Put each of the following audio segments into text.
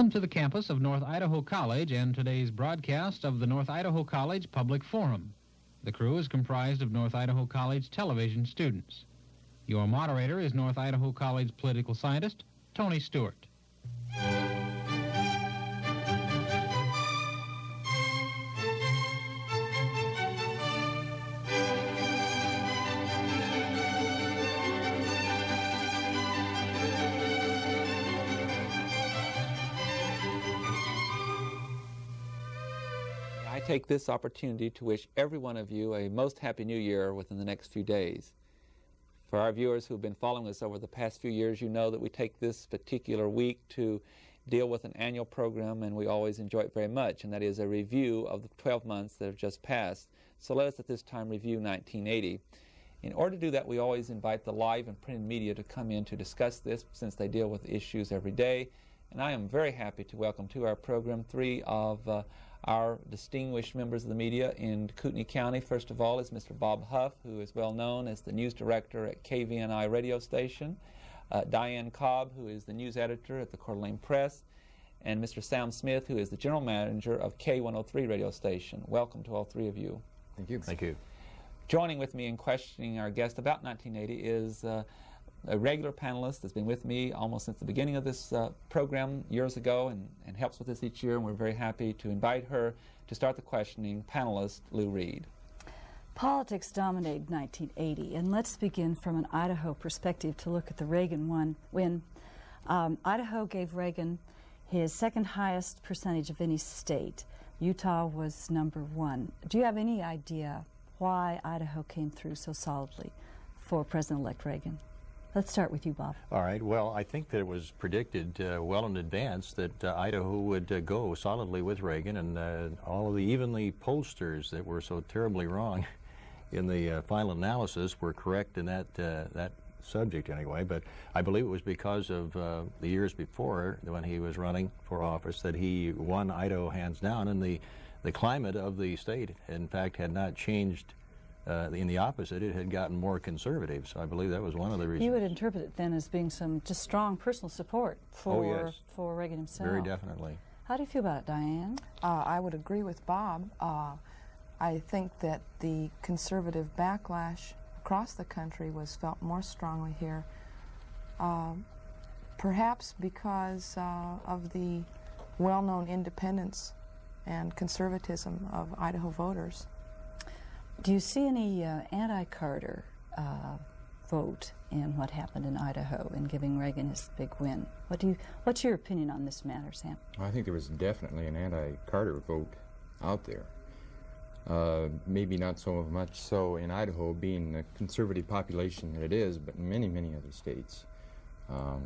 Welcome to the campus of North Idaho College and today's broadcast of the North Idaho College Public Forum. The crew is comprised of North Idaho College television students. Your moderator is North Idaho College political scientist Tony Stewart. I take this opportunity to wish every one of you a most happy new year within the next few days. For our viewers who have been following us over the past few years, you know that we take this particular week to deal with an annual program, and we always enjoy it very much, and that is a review of the 12 months that have just passed. So let us at this time review 1980. In order to do that, we always invite the live and printed media to come in to discuss this, since they deal with issues every day. And I am very happy to welcome to our program three of our distinguished members of the media in Kootenai County. First of all is Mr. Bob Huff, who is well known as the news director at KVNI radio station, Diane Cobb, who is the news editor at the Coeur d'Alene Press, and Mr. Sam Smith, who is the general manager of K103 radio station. Welcome to all three of you. Thank you. Thank you. Joining with me in questioning our guest about 1980 is a regular panelist that's been with me almost since the beginning of this program years ago and helps with this each year, and we're very happy to invite her to start the questioning, panelist Lou Reed. Politics dominated 1980, and let's begin from an Idaho perspective to look at the Reagan win. Idaho gave Reagan his second highest percentage of any state. Utah was number one. Do you have any idea why Idaho came through so solidly for President-elect Reagan? Let's start with you, Bob. All right. Well, I think that it was predicted well in advance that Idaho would go solidly with Reagan, and all of the evenly pollsters that were so terribly wrong in the final analysis were correct in that subject anyway. But I believe it was because of the years before, when he was running for office, that he won Idaho hands down, and the climate of the state, in fact, had not changed. In the opposite, it had gotten more conservative, so I believe that was one of the reasons. You would interpret it then as being some just strong personal support for Reagan himself. Very definitely. How do you feel about it, Diane? I would agree with Bob. I think that the conservative backlash across the country was felt more strongly here, perhaps because of the well-known independence and conservatism of Idaho voters. Do you see any anti-Carter vote in what happened in Idaho in giving Reagan his big win? What's your opinion on this matter, Sam? I think there was definitely an anti-Carter vote out there. Maybe not so much so in Idaho, being the conservative population that it is, but in many, many other states. I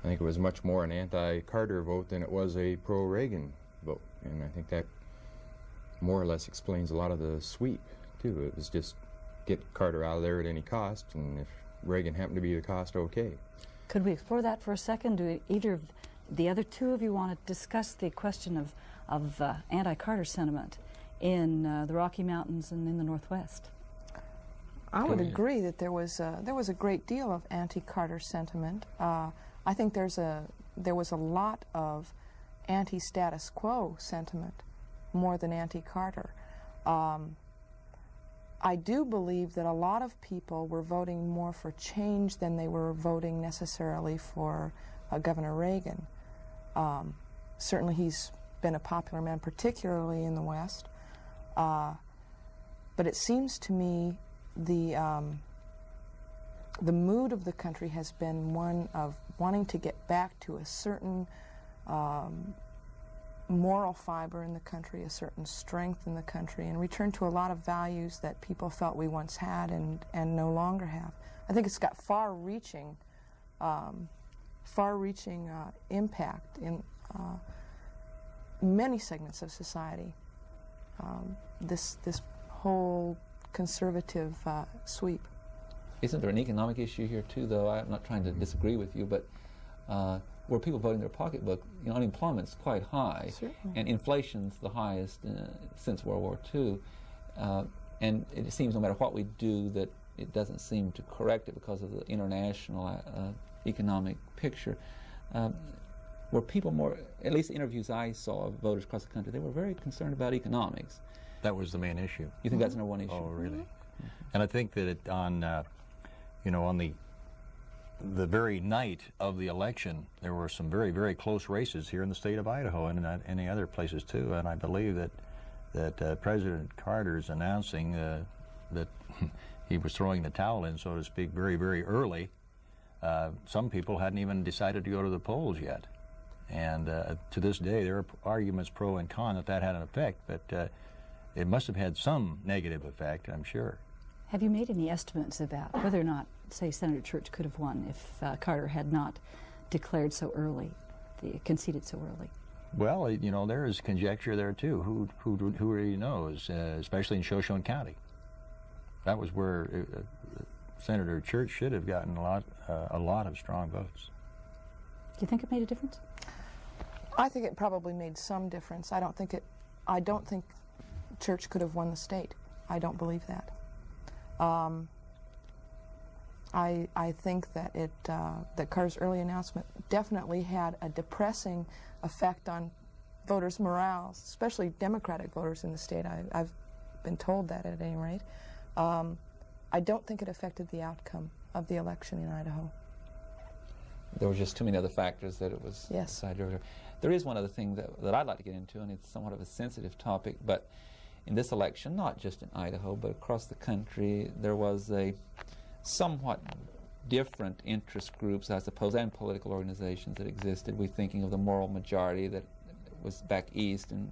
think it was much more an anti-Carter vote than it was a pro-Reagan vote, and I think that more or less explains a lot of the sweep, too. It was just get Carter out of there at any cost, and if Reagan happened to be the cost, okay. Could we explore that for a second? Do either of the other two of you want to discuss the question of anti-Carter sentiment in the Rocky Mountains and in the Northwest? I would agree that there was a great deal of anti-Carter sentiment. I think there was a lot of anti-status quo sentiment, more than anti-Carter. I do believe that a lot of people were voting more for change than they were voting necessarily for Governor Reagan. Certainly he's been a popular man, particularly in the West. But it seems to me the mood of the country has been one of wanting to get back to a certain moral fiber in the country, a certain strength in the country, and return to a lot of values that people felt we once had and no longer have. I think it's got far-reaching impact in many segments of society. This whole conservative sweep. Isn't there an economic issue here too, though? I'm not trying to disagree with you, but where people vote in their pocketbook, unemployment's quite high, Certainly. and inflation's the highest since World War II. And it seems no matter what we do that it doesn't seem to correct it because of the international economic picture. were people more, at least the interviews I saw of voters across the country, they were very concerned about economics. That was the main issue. You think that's number one issue? Oh, really? And I think that on the very night of the election, there were some very, very close races here in the state of Idaho and in any other places too. And I believe that President Carter's announcing that he was throwing the towel in, so to speak, very, very early. Some people hadn't even decided to go to the polls yet. And to this day, there are arguments pro and con that had an effect, but it must have had some negative effect, I'm sure. Have you made any estimates about whether or not, say, Senator Church could have won if Carter had not declared so early, conceded so early? Well, there is conjecture there too. Who really knows, especially in Shoshone County. That was where Senator Church should have gotten a lot of strong votes. Do you think it made a difference? I think it probably made some difference. I don't think Church could have won the state. I don't believe that. I think that that Carter's early announcement definitely had a depressing effect on voters' morale, especially Democratic voters in the state. I've been told that at any rate. I don't think it affected the outcome of the election in Idaho. There were just too many other factors that it was decided. There is one other thing that I'd like to get into, and it's somewhat of a sensitive topic, but in this election, not just in Idaho, but across the country, there was a somewhat different interest groups, I suppose, and political organizations that existed. We're thinking of the moral majority that was back east, and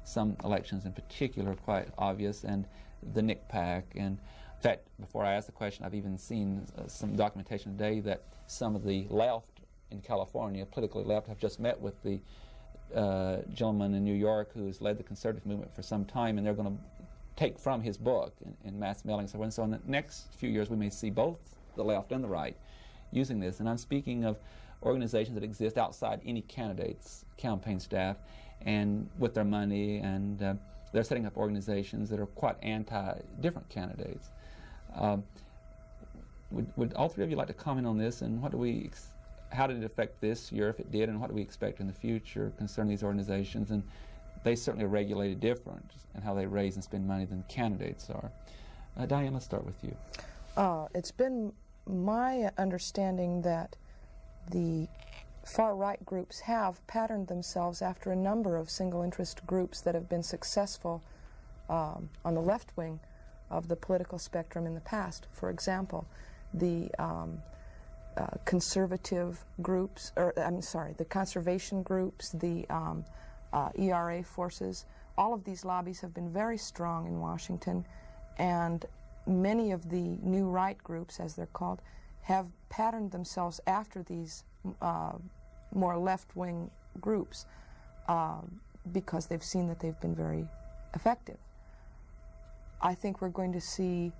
some elections in particular quite obvious, and the NCPAC. And in fact, before I ask the question, I've even seen some documentation today that some of the left in California, politically left, have just met with the gentleman in New York who's led the conservative movement for some time, and they're going to take from his book in mass mailings. And so in the next few years we may see both the left and the right using this. And I'm speaking of organizations that exist outside any candidate's campaign staff, and with their money, and they're setting up organizations that are quite anti-different candidates. Would all three of you like to comment on this, and how did it affect this year, if it did, and what do we expect in the future concerning these organizations? And they certainly are regulated different in how they raise and spend money than candidates are. Diane, let's start with you. It's been my understanding that the far-right groups have patterned themselves after a number of single-interest groups that have been successful on the left wing of the political spectrum in the past. For example, the conservative groups, the conservation groups, the ERA forces, all of these lobbies have been very strong in Washington, and many of the new right groups, as they're called, have patterned themselves after these more left-wing groups because they've seen that they've been very effective. I think we're going to see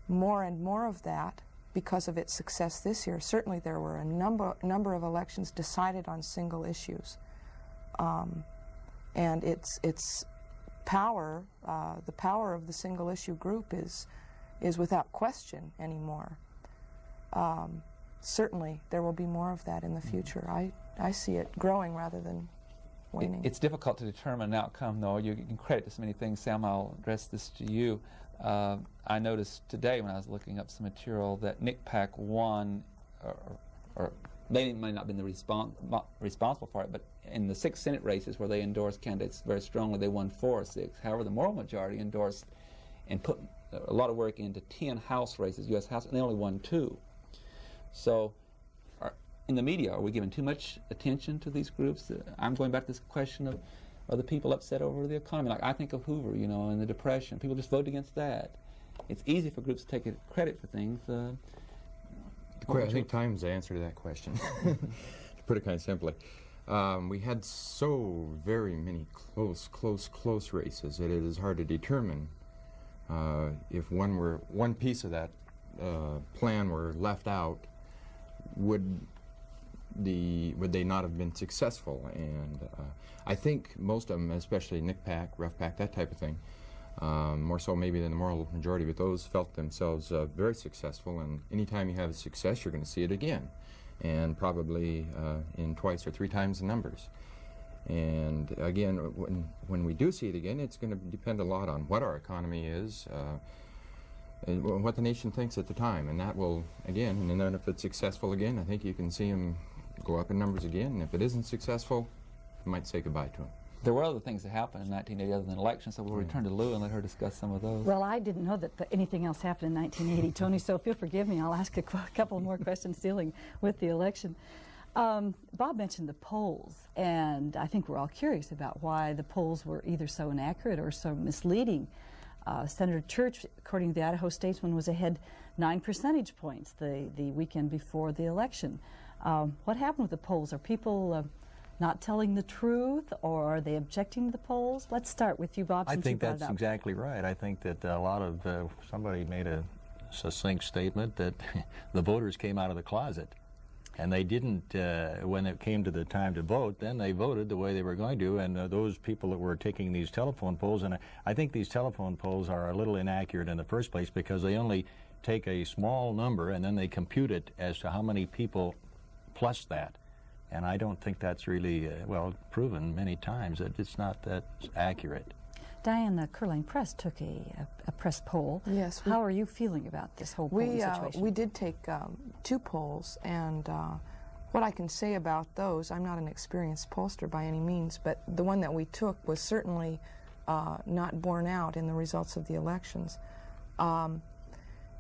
more and more of that because of its success this year. Certainly there were a number of elections decided on single issues. And its power, the power of the single-issue group is without question anymore. Certainly there will be more of that in the future. I see it growing rather than waning. It's difficult to determine an outcome, though. You can credit to so many things. Sam, I'll address this to you. I noticed today when I was looking up some material that NCPAC won, or they might not have been responsible for it, but in the 6 Senate races where they endorsed candidates very strongly, they won 4 or 6. However, the moral majority endorsed and put a lot of work into 10 House races, U.S. House, and they only won 2. So in the media, are we giving too much attention to these groups? I'm going back to this question of, are the people upset over the economy? Like I think of Hoover, and the Depression. People just vote against that. It's easy for groups to take credit for things. I think time's the answer to that question, to put it kind of simply. We had so very many close races that it is hard to determine if one piece of that plan were left out, would they not have been successful? And I think most of them, especially NCPAC, RFPAC, that type of thing, more so maybe than the moral majority, but those felt themselves very successful, and anytime you have a success, you're going to see it again. and probably in twice or three times the numbers. And again, when we do see it again, it's going to depend a lot on what our economy is, and what the nation thinks at the time. And that will, again, and then if it's successful again, I think you can see them go up in numbers again. And if it isn't successful, you might say goodbye to them. There were other things that happened in 1980 other than elections, so we'll return to Lou and let her discuss some of those. Well, I didn't know that anything else happened in 1980, Tony, so if you'll forgive me, I'll ask a couple more questions dealing with the election. Bob mentioned the polls, and I think we're all curious about why the polls were either so inaccurate or so misleading. Senator Church, according to the Idaho Statesman, was ahead 9 percentage points the weekend before the election. What happened with the polls? Are people not telling the truth, or are they objecting to the polls? Let's start with you, Bob. I think that's exactly right. I think that a lot of, somebody made a succinct statement that the voters came out of the closet. And they didn't, when it came to the time to vote, then they voted the way they were going to, and those people that were taking these telephone polls, and I think these telephone polls are a little inaccurate in the first place because they only take a small number and then they compute it as to how many people plus that. And I don't think that's really, well, proven many times that it's not that accurate. Diane, the Curling Press took a press poll. Yes. How are you feeling about this whole polling situation? We did take 2 polls, and what I can say about those, I'm not an experienced pollster by any means, but the one that we took was certainly not borne out in the results of the elections.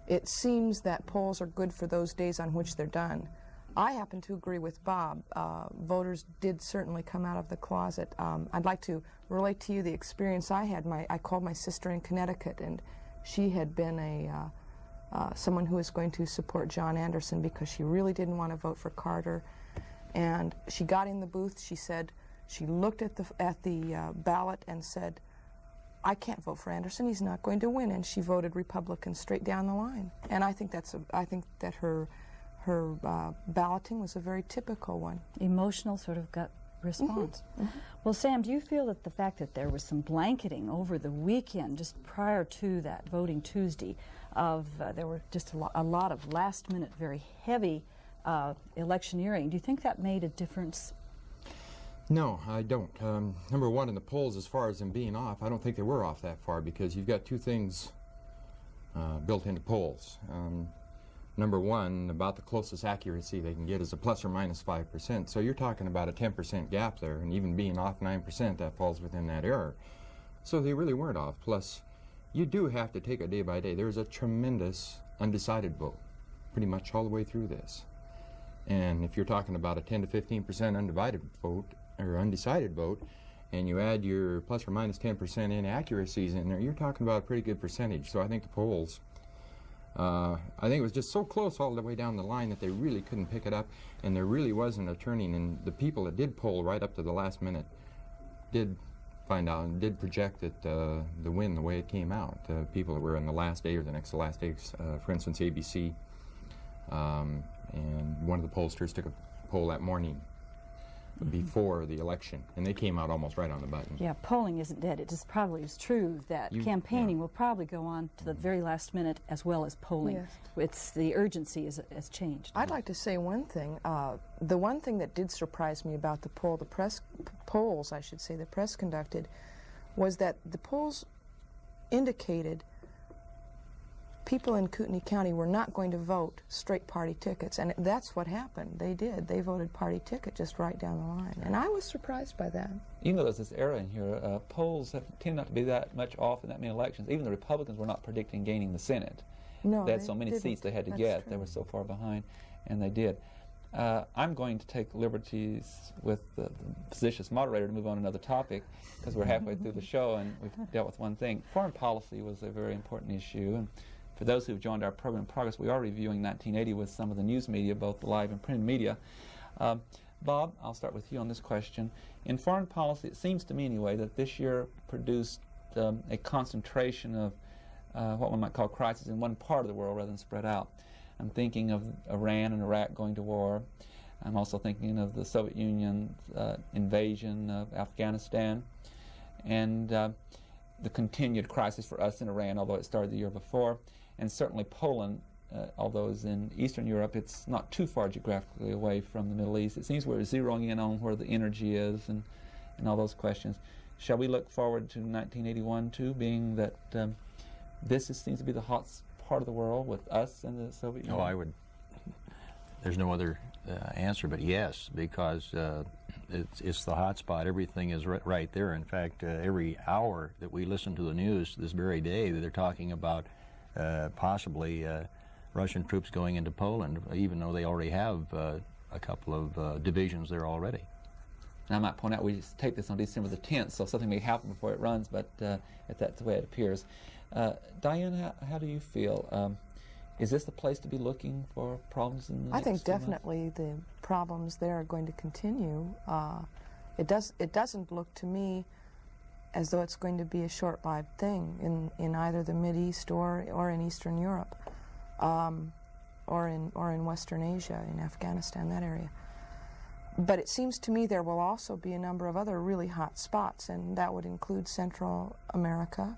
It seems that polls are good for those days on which they're done. I happen to agree with Bob. Voters did certainly come out of the closet. I'd like to relate to you the experience I had. I called my sister in Connecticut, and she had been someone who was going to support John Anderson because she really didn't want to vote for Carter. And she got in the booth. She said she looked at the ballot and said, "I can't vote for Anderson. He's not going to win." And she voted Republican straight down the line. And I think that her balloting was a very typical one. Emotional sort of gut response. Mm-hmm. Well, Sam, do you feel that the fact that there was some blanketing over the weekend, just prior to that voting Tuesday, there were just a lot of last-minute, very heavy electioneering, do you think that made a difference? No, I don't. Number one, in the polls, as far as them being off, I don't think they were off that far because you've got 2 things built into polls. Number one, about the closest accuracy they can get is a plus or minus 5%. So you're talking about a 10% gap there, and even being off 9%, that falls within that error. So they really weren't off. Plus, you do have to take it day by day. There's a tremendous undecided vote, pretty much all the way through this. And if you're talking about a 10 to 15% undivided vote, or undecided vote, and you add your plus or minus 10% inaccuracies in there, you're talking about a pretty good percentage. So I think the polls, I think it was just so close all the way down the line that they really couldn't pick it up, and there really wasn't a turning, and the people that did poll right up to the last minute did find out and did project that the win the way it came out. People that were in the last day or the next to last day, for instance, ABC, and one of the pollsters took a poll that morning before the election, and they came out almost right on the button. Yeah, polling isn't dead. It just probably is true that campaigning will probably go on to the very last minute as well as polling. Yes. It's the urgency has changed. I'd like to say one thing. The one thing that did surprise me about the polls, I should say, the press conducted, was that the polls indicated people in Kootenai County were not going to vote straight party tickets, and that's what happened. They did. They voted party ticket just right down the line, and I was surprised by that. Even though there's this error in here, polls tend not to be that much off in that many elections. Even the Republicans were not predicting gaining the Senate. No, they had so many seats they had to get. True. They were so far behind, and they did. I'm going to take liberties with the facetious moderator to move on to another topic because we're halfway through the show and we've dealt with one thing. Foreign policy was a very important issue, and for those who have joined our program in progress, we are reviewing 1980 with some of the news media, both the live and print media. Bob, I'll start with you on this question. In foreign policy, it seems to me anyway that this year produced a concentration of what one might call crisis in one part of the world rather than spread out. I'm thinking of Iran and Iraq going to war. I'm also thinking of the Soviet Union's invasion of Afghanistan and the continued crisis for us in Iran, although it started the year before. And certainly Poland although it's in Eastern Europe, it's not too far geographically away from the Middle East. It seems we're zeroing in on where the energy is and all those questions. Shall we look forward to 1981 too, being that this seems to be the hot part of the world with us and the Soviet Union? Oh, I would. There's no other answer but yes, because it's the hot spot. Everything is right there. In fact, every hour that we listen to the news this very day, they're talking about possibly Russian troops going into Poland, even though they already have a couple of divisions there already. And I might point out we tape this on December the 10th, so something may happen before it runs, but if that's the way it appears. Diane, how do you feel? Is this the place to be looking for problems in the I think next few months? definitely the problems there are going to continue. It doesn't look to me as though it's going to be a short-lived thing in either the Mideast or in Eastern Europe, or in Western Asia, in Afghanistan, that area. But it seems to me there will also be a number of other really hot spots, and that would include Central America,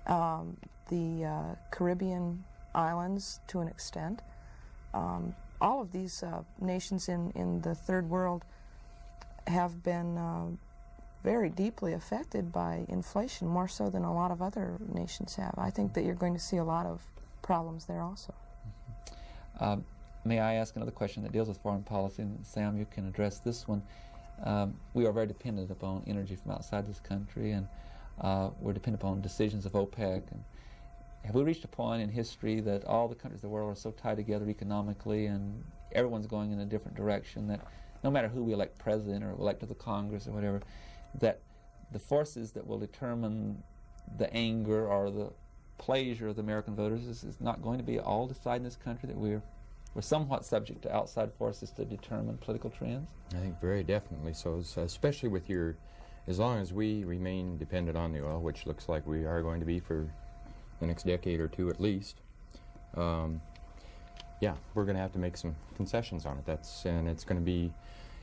the Caribbean islands to an extent. All of these nations in the Third World have been very deeply affected by inflation, more so than a lot of other nations have. I think that you're going to see a lot of problems there also. May I ask another question that deals with foreign policy? And Sam, you can address this one. We are very dependent upon energy from outside this country, and we're dependent upon decisions of OPEC. And have we reached a point in history that all the countries of the world are so tied together economically and everyone's going in a different direction that no matter who we elect president or elect to the Congress or whatever, that the forces that will determine the anger or the pleasure of the American voters is not going to be all decided in this country, that we're somewhat subject to outside forces to determine political trends? I think very definitely so, especially with as long as we remain dependent on the oil, which looks like we are going to be for the next decade or two at least. Yeah, we're going to have to make some concessions on it. And it's going to be,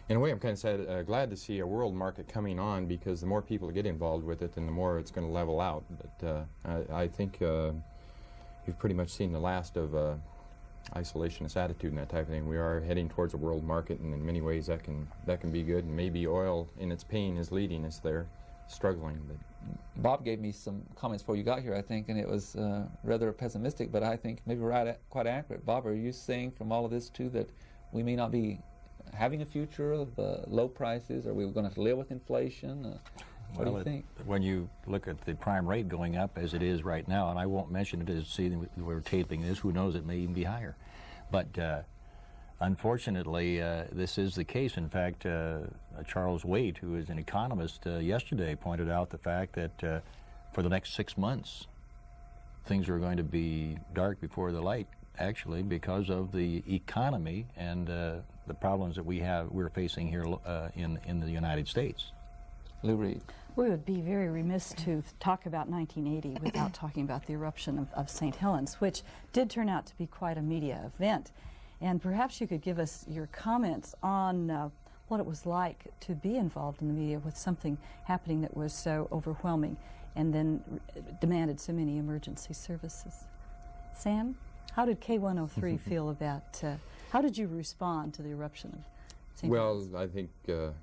in a way, I'm kind of glad to see a world market coming on, because the more people that get involved with it, then the more it's going to level out. But I think you've pretty much seen the last of isolationist attitude and that type of thing. We are heading towards a world market, and in many ways that can be good. And maybe oil, in its pain, is leading us there, struggling. But Bob gave me some comments before you got here, I think, and it was rather pessimistic, but I think maybe quite accurate. Bob, are you saying from all of this too that we may not be having a future of low prices? Are we going to have to live with inflation? What do you think? When you look at the prime rate going up as it is right now, and I won't mention it as we're taping this, who knows, it may even be higher. But unfortunately, this is the case. In fact, Charles Waite, who is an economist, yesterday pointed out the fact that for the next 6 months, things are going to be dark before the light, actually, because of the economy and the problems that we're facing here in the United States. Lou Reed. We would be very remiss to talk about 1980 without talking about the eruption of St. Helens, which did turn out to be quite a media event. And perhaps you could give us your comments on what it was like to be involved in the media with something happening that was so overwhelming and then demanded so many emergency services. Sam, how did K103 feel about, how did you respond to the eruption of St. Helens? Well, I think, in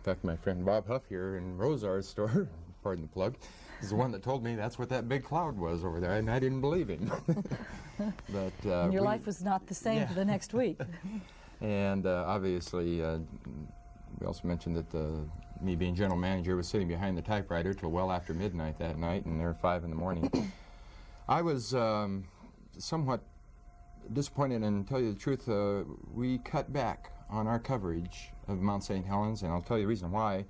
fact, my friend Bob Huff here in Rosar's store, pardon the plug, is the one that told me that's what that big cloud was over there, and I didn't believe him. But and your life was not the same for the next week. And obviously, we also mentioned that me being general manager was sitting behind the typewriter till well after midnight that night, and there 5 in the morning. I was somewhat disappointed, and to tell you the truth, we cut back on our coverage of Mount St. Helens, and I'll tell you the reason why.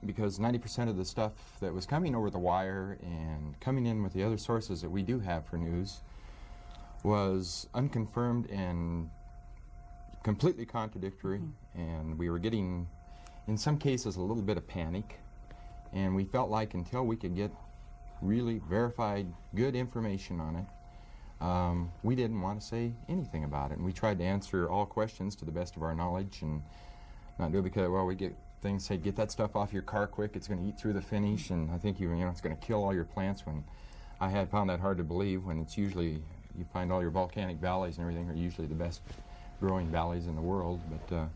Because 90% of the stuff that was coming over the wire and coming in with the other sources that we do have for news was unconfirmed and completely contradictory, and we were getting, in some cases, a little bit of panic, and we felt like until we could get really verified, good information on it, we didn't want to say anything about it. And we tried to answer all questions to the best of our knowledge and not do it because, well, we get things say, get that stuff off your car quick, it's going to eat through the finish, and I think it's going to kill all your plants, when I had found that hard to believe, when it's usually you find all your volcanic valleys and everything are usually the best growing valleys in the world. But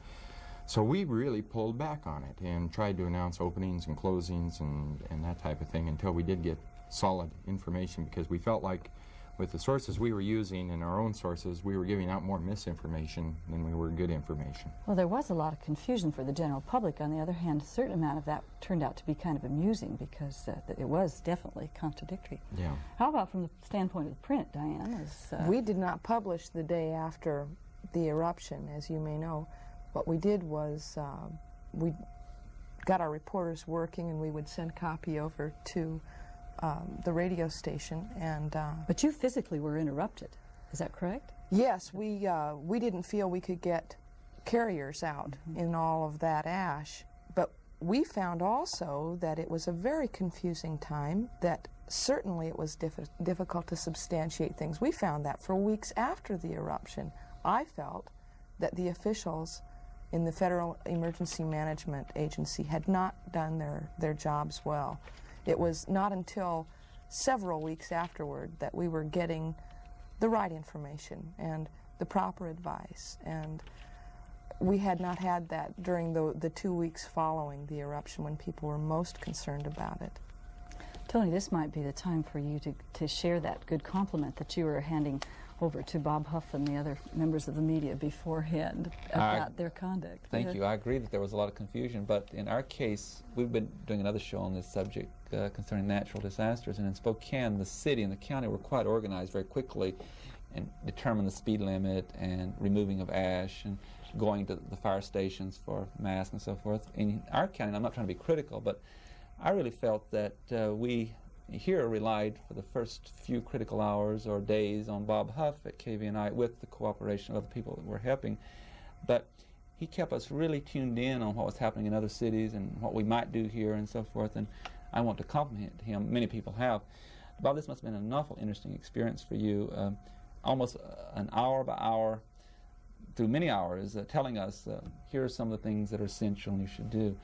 so we really pulled back on it and tried to announce openings and closings and that type of thing until we did get solid information, because we felt like with the sources we were using and our own sources, we were giving out more misinformation than we were good information. Well, there was a lot of confusion for the general public. On the other hand, a certain amount of that turned out to be kind of amusing, because it was definitely contradictory. Yeah. How about from the standpoint of the print, Diane? We did not publish the day after the eruption, as you may know. What we did was we got our reporters working, and we would send copy over to the radio station. And but you physically were interrupted, is that correct? Yes, we didn't feel we could get carriers out in all of that ash, but we found also that it was a very confusing time, that certainly it was difficult to substantiate things. We found that for weeks after the eruption. I felt that the officials in the Federal Emergency Management Agency had not done their jobs well. It was not until several weeks afterward that we were getting the right information and the proper advice, and we had not had that during the 2 weeks following the eruption, when people were most concerned about it. Tony, this might be the time for you to share that good compliment that you were handing over to Bob Huff and the other members of the media beforehand about their conduct. Thank you. I agree that there was a lot of confusion, but in our case, we've been doing another show on this subject concerning natural disasters, and in Spokane, the city and the county were quite organized very quickly and determined the speed limit and removing of ash and going to the fire stations for masks and so forth. In our county, and I'm not trying to be critical, but I really felt that we here relied for the first few critical hours or days on Bob Huff at KVNI with the cooperation of other people that were helping. But he kept us really tuned in on what was happening in other cities and what we might do here and so forth, and I want to compliment him. Many people have. Bob, this must have been an awful interesting experience for you, almost an hour by hour, through many hours, telling us here are some of the things that are essential and you should do.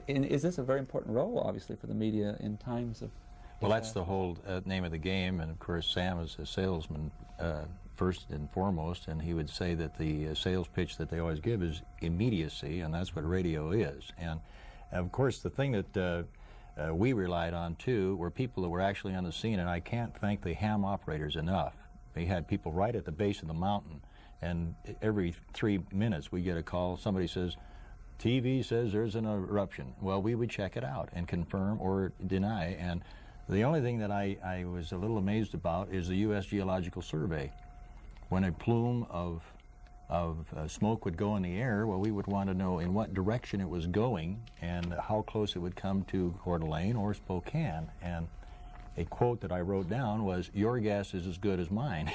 And is this a very important role, obviously, for the media in times of... Well, that's the whole name of the game, and of course Sam is a salesman first and foremost, and he would say that the sales pitch that they always give is immediacy, and that's what radio is. And of course the thing that we relied on too were people that were actually on the scene, and I can't thank the ham operators enough. They had people right at the base of the mountain, and every 3 minutes we get a call, somebody says, TV says there's an eruption. Well, we would check it out and confirm or deny, and the only thing that I was a little amazed about is the U.S. Geological Survey. When a plume of smoke would go in the air, well, we would want to know in what direction it was going and how close it would come to Coeur d'Alene or Spokane. And a quote that I wrote down was, "Your guess is as good as mine."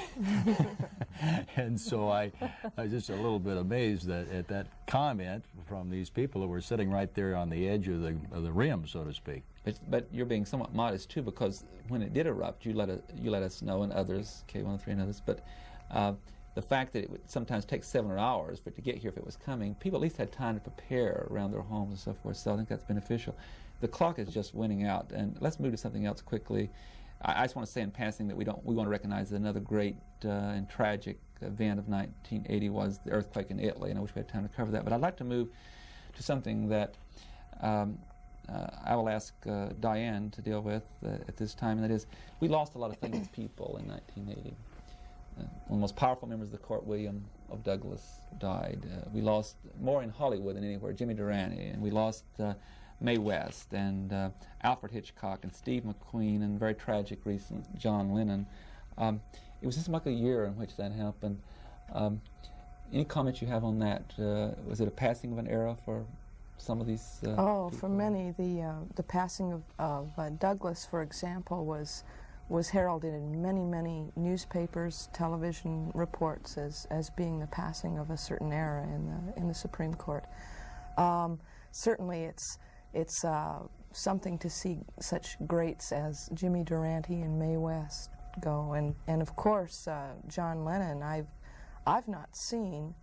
And so I was just a little bit amazed at that comment from these people who were sitting right there on the edge of the rim, so to speak. But you're being somewhat modest too, because when it did erupt, you let us know, and others, K103 and others. But the fact that it would sometimes take 7 hours for it to get here if it was coming, people at least had time to prepare around their homes and so forth. So I think that's beneficial. The clock is just winning out, and let's move to something else quickly. I just want to say in passing that we want to recognize that another great and tragic event of 1980 was the earthquake in Italy, and I wish we had time to cover that. But I'd like to move to something that I will ask Diane to deal with at this time, and that is, we lost a lot of famous people in 1980. One of the most powerful members of the court, William of Douglas, died. We lost more in Hollywood than anywhere, Jimmy Durante, and we lost Mae West and Alfred Hitchcock and Steve McQueen, and very tragic recent John Lennon. It was just like a year in which that happened. Any comments you have on that? Was it a passing of an era for some of these for many. The passing of Douglas, for example, was heralded in many newspapers, television reports as being the passing of a certain era in the Supreme Court. Certainly it's something to see such greats as Jimmy Durante and Mae West go, and of course John Lennon. I've not seen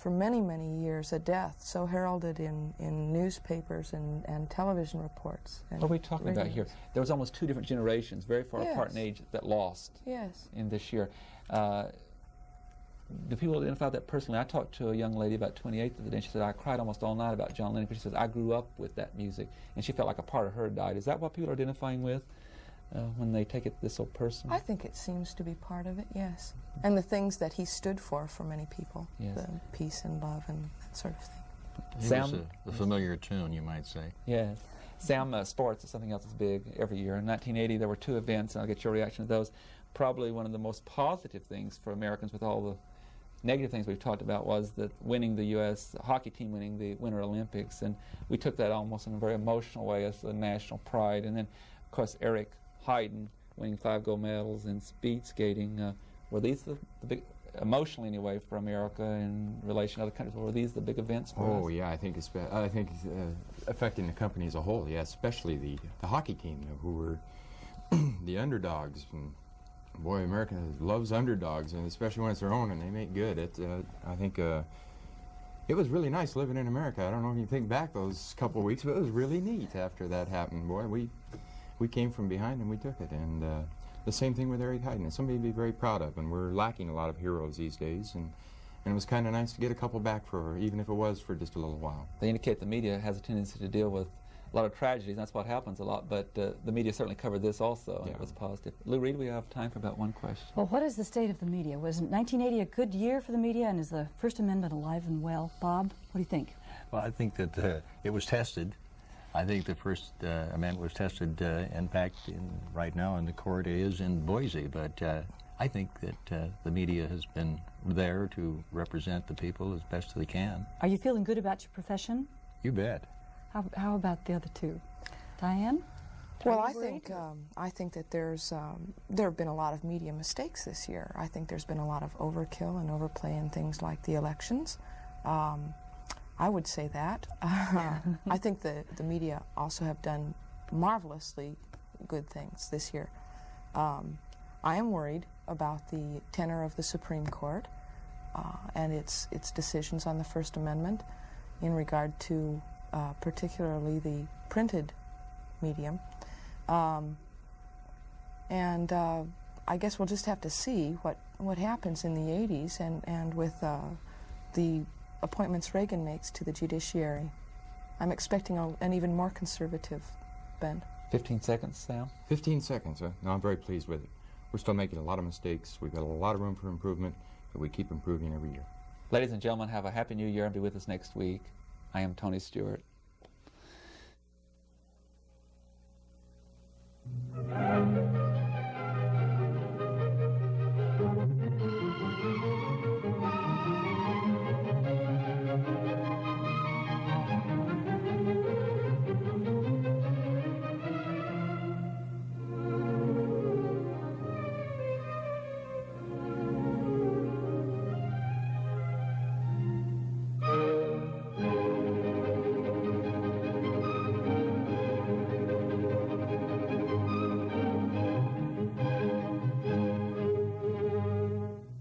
for many, many years, a death so heralded in newspapers and television reports. And what are we talking about here? There was almost 2 different generations, very far apart in age, that lost in this year. Do people identify that personally? I talked to a young lady about 28 the other day, and she said, I cried almost all night about John Lennon, but she says, I grew up with that music, and she felt like a part of her died. Is that what people are identifying with when they take it this so personal? I think it seems to be part of it, yes. And the things that he stood for many people, the peace and love and that sort of thing. It was a familiar tune, you might say. Yes. Sam, sports is something else that's big every year. In 1980, there were 2 events, and I'll get your reaction to those. Probably one of the most positive things for Americans, with all the negative things we've talked about, was that winning the U.S. hockey team winning the Winter Olympics, and we took that almost in a very emotional way as a national pride. And then, of course, Eric Heiden winning 5 gold medals in speed skating. Were these the big, emotionally anyway, for America in relation to other countries? Were these the big events for us? Oh yeah, I think it's affecting the company as a whole. Yeah, especially the hockey team, who were the underdogs. And boy, America loves underdogs, and especially when it's their own and they make good. I think it was really nice living in America. I don't know if you think back those couple of weeks, but it was really neat after that happened. Boy, we came from behind and we took it. And the same thing with Eric Heiden. It's somebody to be very proud of, and we're lacking a lot of heroes these days. And it was kind of nice to get a couple back for, even if it was for just a little while. They indicate the media has a tendency to deal with a lot of tragedies. That's what happens a lot, but the media certainly covered this also, and it was positive. Lou Reed, we have time for about one question. Well, what is the state of the media? Was 1980 a good year for the media, and is the First Amendment alive and well? Bob, what do you think? Well, I think that it was tested. I think the First Amendment was tested, in fact, right now in the court is in Boise, but I think that the media has been there to represent the people as best they can. Are you feeling good about your profession? You bet. How about the other 2? Diane? Well, I think that there have been a lot of media mistakes this year. I think there's been a lot of overkill and overplay in things like the elections. I would say that. I think the media also have done marvelously good things this year. I am worried about the tenor of the Supreme Court and its decisions on the First Amendment in regard to particularly the printed medium. And I guess we'll just have to see what happens in the 80s and with the appointments Reagan makes to the judiciary. I'm expecting an even more conservative bent. 15 seconds, Sam? 15 seconds, huh? No, I'm very pleased with it. We're still making a lot of mistakes. We've got a lot of room for improvement, but we keep improving every year. Ladies and gentlemen, have a happy new year and be with us next week. I am Tony Stewart.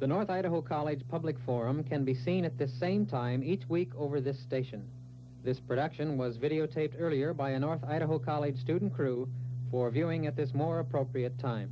The North Idaho College Public Forum can be seen at this same time each week over this station. This production was videotaped earlier by a North Idaho College student crew for viewing at this more appropriate time.